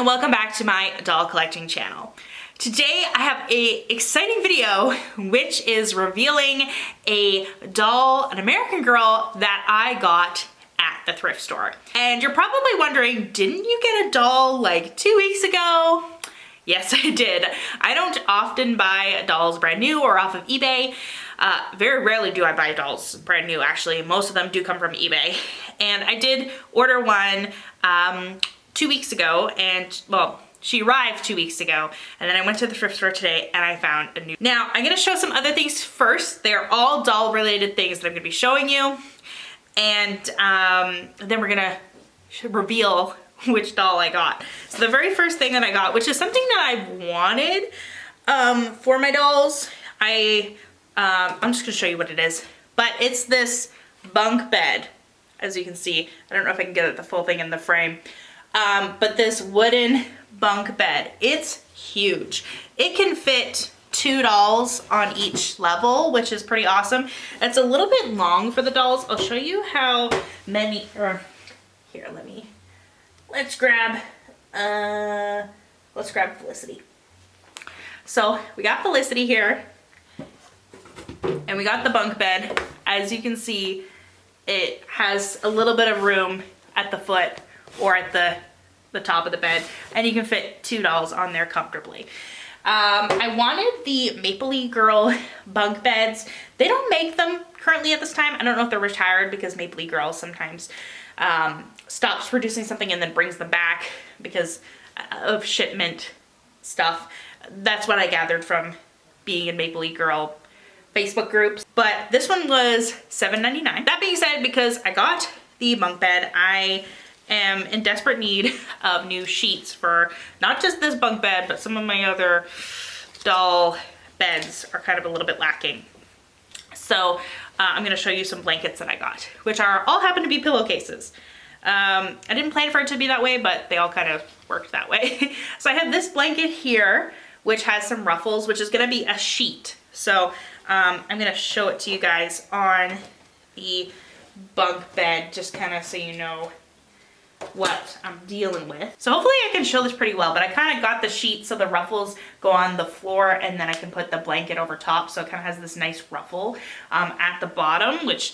and welcome back to my doll collecting channel. Today I have a exciting video which is revealing a doll, an American Girl that I got at the thrift store. And you're probably wondering, didn't you get a doll like 2 weeks ago? Yes, I did. I don't often buy dolls brand new or off of eBay. Very rarely do I buy dolls brand new, actually. Most of them do come from eBay. And I did order one 2 weeks ago, and well, she arrived 2 weeks ago, and then I went to the thrift store today and I found a new. Now, I'm gonna show some other things first. They're all doll related things that I'm gonna be showing you. And then we're gonna reveal which doll I got. So the very first thing that I got, which is something that I've wanted for my dolls, I'm just gonna show you what it is. But it's this bunk bed, as you can see. I don't know if I can get the full thing in the frame. But this wooden bunk bed, it's huge. It can fit 2 dolls on each level, which is pretty awesome. It's a little bit long for the dolls. I'll show you how many, or here, let's grab Felicity. So we got Felicity here, and we got the bunk bed. As you can see, it has a little bit of room at the foot or at the top of the bed, and you can fit 2 dolls on there comfortably. I wanted the Maple Girl bunk beds. They don't make them currently at this time. I don't know if they're retired because Maple Girl sometimes stops producing something and then brings them back because of shipment stuff. That's what I gathered from being in Maple Girl Facebook groups. But this one was $7.99. That being said, because I got the bunk bed, I am in desperate need of new sheets for not just this bunk bed, but some of my other doll beds are kind of a little bit lacking. So I'm gonna show you some blankets that I got, which all happen to be pillowcases. I didn't plan for it to be that way, but they all kind of worked that way. So I have this blanket here, which has some ruffles, which is gonna be a sheet. So I'm gonna show it to you guys on the bunk bed, just kind of so you know what I'm dealing with. So hopefully I can show this pretty well, but I kind of got the sheet so the ruffles go on the floor, and then I can put the blanket over top, so it kind of has this nice ruffle at the bottom, which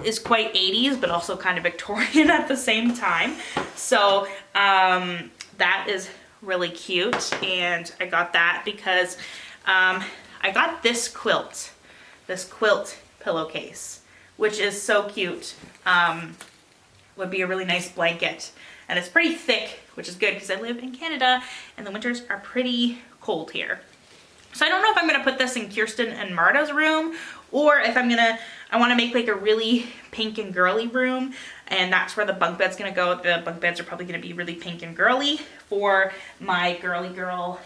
is quite 80s but also kind of Victorian at the same time. So that is really cute, and I got that because I got this quilt pillowcase, which is so cute. Would be a really nice blanket, and it's pretty thick, which is good because I live in Canada and the winters are pretty cold here. So I don't know if I'm gonna put this in Kirsten and Marta's room, or if I want to make like a really pink and girly room, and that's where the bunk bed's gonna go. The bunk beds are probably gonna be really pink and girly for my girly girl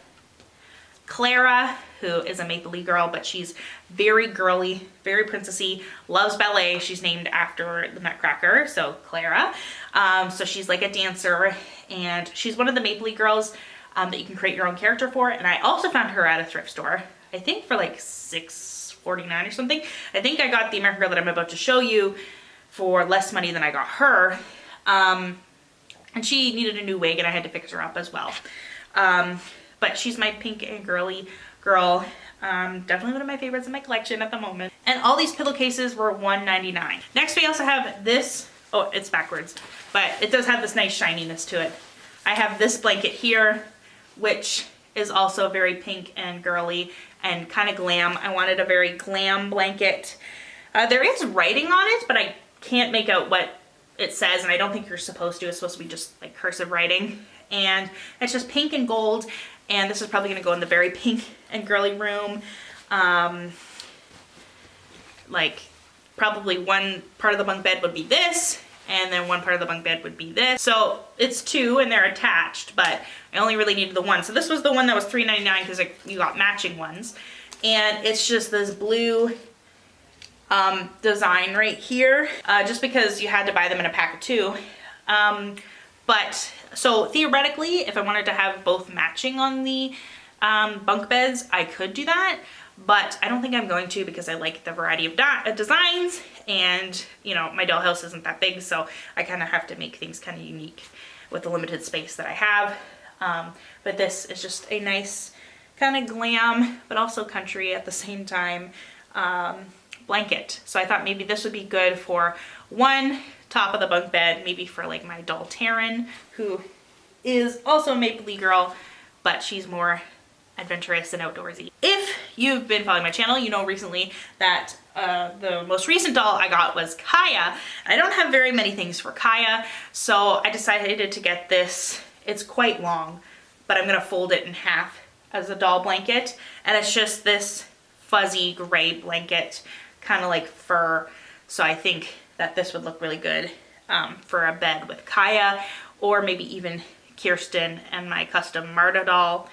Clara, who is a Maple Girl, but she's very girly, very princessy, loves ballet. She's named after the Nutcracker, so Clara. So she's like a dancer, and she's one of the Maple Girls that you can create your own character for. And I also found her at a thrift store, I think for like $6.49 or something. I think I got the American Girl that I'm about to show you for less money than I got her. And she needed a new wig, and I had to fix her up as well. But she's my pink and girly girl. Definitely one of my favorites in my collection at the moment. And all these pillowcases were $1.99. Next, we also have this. Oh, it's backwards, but it does have this nice shininess to it. I have this blanket here, which is also very pink and girly and kind of glam. I wanted a very glam blanket. There is writing on it, but I can't make out what it says, and I don't think you're supposed to. It's supposed to be just like cursive writing. And it's just pink and gold. And this is probably gonna go in the very pink and girly room. Like probably one part of the bunk bed would be this, and then one part of the bunk bed would be this. So it's 2 and they're attached, but I only really needed the one. So this was the one that was $3.99 because you got matching ones. And it's just this blue design right here, just because you had to buy them in a pack of 2. But so theoretically, if I wanted to have both matching on the bunk beds, I could do that, but I don't think I'm going to because I like the variety of designs, and you know, my dollhouse isn't that big, so I kind of have to make things kind of unique with the limited space that I have. But this is just a nice kind of glam, but also country at the same time blanket. So I thought maybe this would be good for one top of the bunk bed, maybe for like my doll Taryn, who is also a Maple Leaf girl, but she's more adventurous and outdoorsy. If you've been following my channel, you know recently that the most recent doll I got was Kaya. I don't have very many things for Kaya, so I decided to get this. It's quite long, but I'm gonna fold it in half as a doll blanket, and it's just this fuzzy gray blanket, kind of like fur. So I think that this would look really good for a bed with Kaya, or maybe even Kirsten and my custom Marta doll.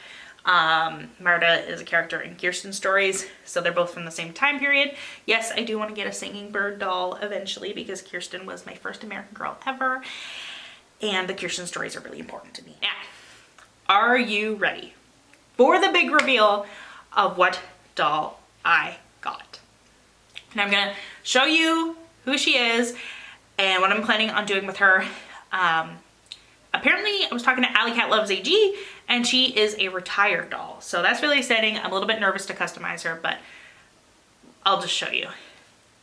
Marta is a character in Kirsten stories, so they're both from the same time period. Yes, I do want to get a singing bird doll eventually because Kirsten was my first American Girl ever, and the Kirsten stories are really important to me. Now, are you ready for the big reveal of what doll I got? And I'm gonna show you who she is and what I'm planning on doing with her. Apparently, I was talking to Alley Cat Loves AG, and she is a retired doll. So that's really exciting. I'm a little bit nervous to customize her, but I'll just show you.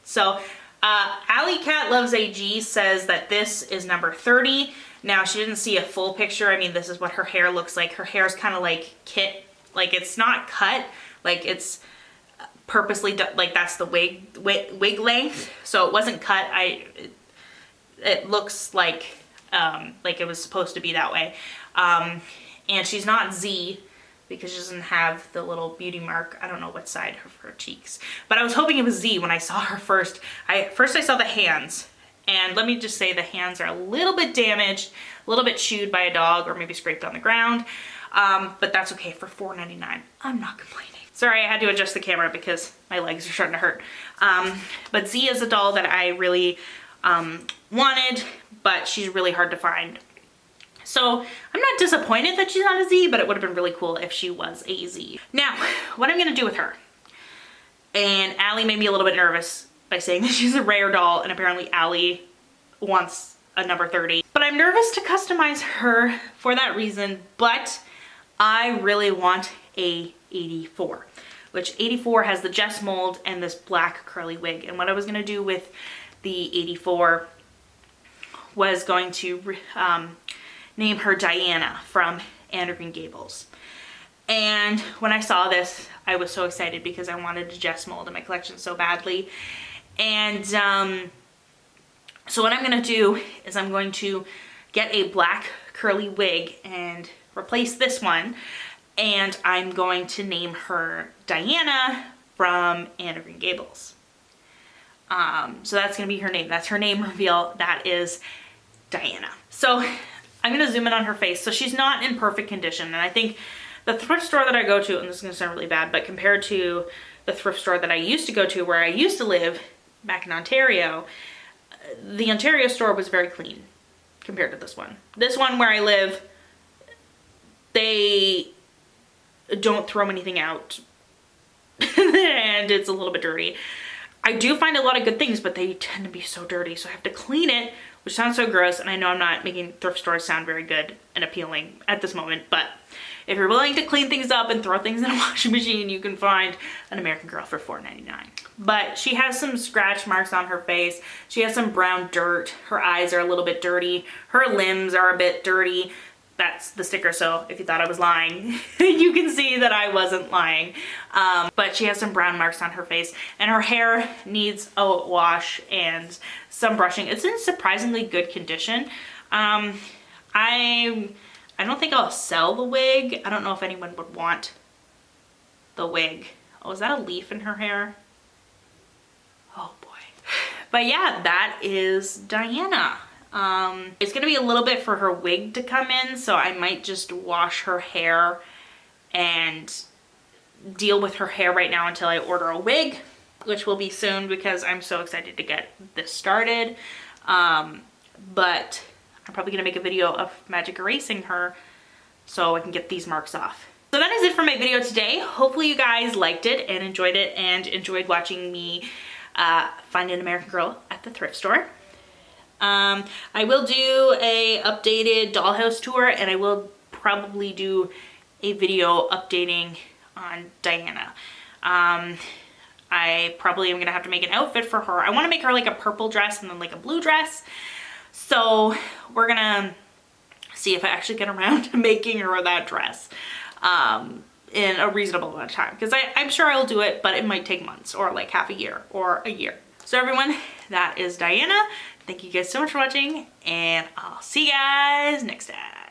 So Alley Cat Loves AG says that this is number 30. Now, she didn't see a full picture. I mean, this is what her hair looks like. Her hair is kind of like kit, like it's not cut, like it's purposely done, like that's the wig length. So it wasn't cut. It looks like it was supposed to be that way. And she's not Z because she doesn't have the little beauty mark. I don't know what side of her cheeks, but I was hoping it was Z when I saw her first. First I saw the hands, and let me just say the hands are a little bit damaged, a little bit chewed by a dog or maybe scraped on the ground. But that's okay for $4.99. I'm not complaining. Sorry, I had to adjust the camera because my legs are starting to hurt. But Z is a doll that I really wanted, but she's really hard to find. So I'm not disappointed that she's not a Z, but it would have been really cool if she was a Z. Now, what I'm gonna do with her, and Allie made me a little bit nervous by saying that she's a rare doll, and apparently Allie wants a number 30. But I'm nervous to customize her for that reason, but I really want a 84, which 84 has the Jess mold and this black curly wig. And what I was gonna do with the 84 was going to name her Diana from Anne of Green Gables. And when I saw this, I was so excited because I wanted a Jess mold in my collection so badly. And so what I'm gonna do is I'm going to get a black curly wig and replace this one. And I'm going to name her Diana from Anne of Green Gables. So that's gonna be her name. That's her name reveal. That is Diana. So I'm gonna zoom in on her face. So she's not in perfect condition. And I think the thrift store that I go to, and this is gonna sound really bad, but compared to the thrift store that I used to go to where I used to live back in Ontario, the Ontario store was very clean compared to this one. This one where I live, they don't throw anything out and it's a little bit dirty. I do find a lot of good things, but they tend to be so dirty, so I have to clean it, which sounds so gross, and I know I'm not making thrift stores sound very good and appealing at this moment, but if you're willing to clean things up and throw things in a washing machine, you can find an American Girl for $4.99. But she has some scratch marks on her face. She has some brown dirt. Her eyes are a little bit dirty. Her limbs are a bit dirty. That's the sticker, so if you thought I was lying, you can see that I wasn't lying. But she has some brown marks on her face, and her hair needs a wash and some brushing. It's in surprisingly good condition. I don't think I'll sell the wig. I don't know if anyone would want the wig. Oh, is that a leaf in her hair? Oh boy. But yeah, that is Diana. It's gonna be a little bit for her wig to come in, so I might just wash her hair and deal with her hair right now until I order a wig, which will be soon because I'm so excited to get this started. But I'm probably gonna make a video of magic erasing her so I can get these marks off. So that is it for my video today. Hopefully you guys liked it and enjoyed watching me find an American Girl at the thrift store. I will do a updated dollhouse tour, and I will probably do a video updating on Diana. I probably am gonna have to make an outfit for her. I wanna make her like a purple dress and then like a blue dress. So we're gonna see if I actually get around to making her that dress in a reasonable amount of time. Because I'm sure I'll do it, but it might take months or like half a year or a year. So everyone, that is Diana. Thank you guys so much for watching, and I'll see you guys next time.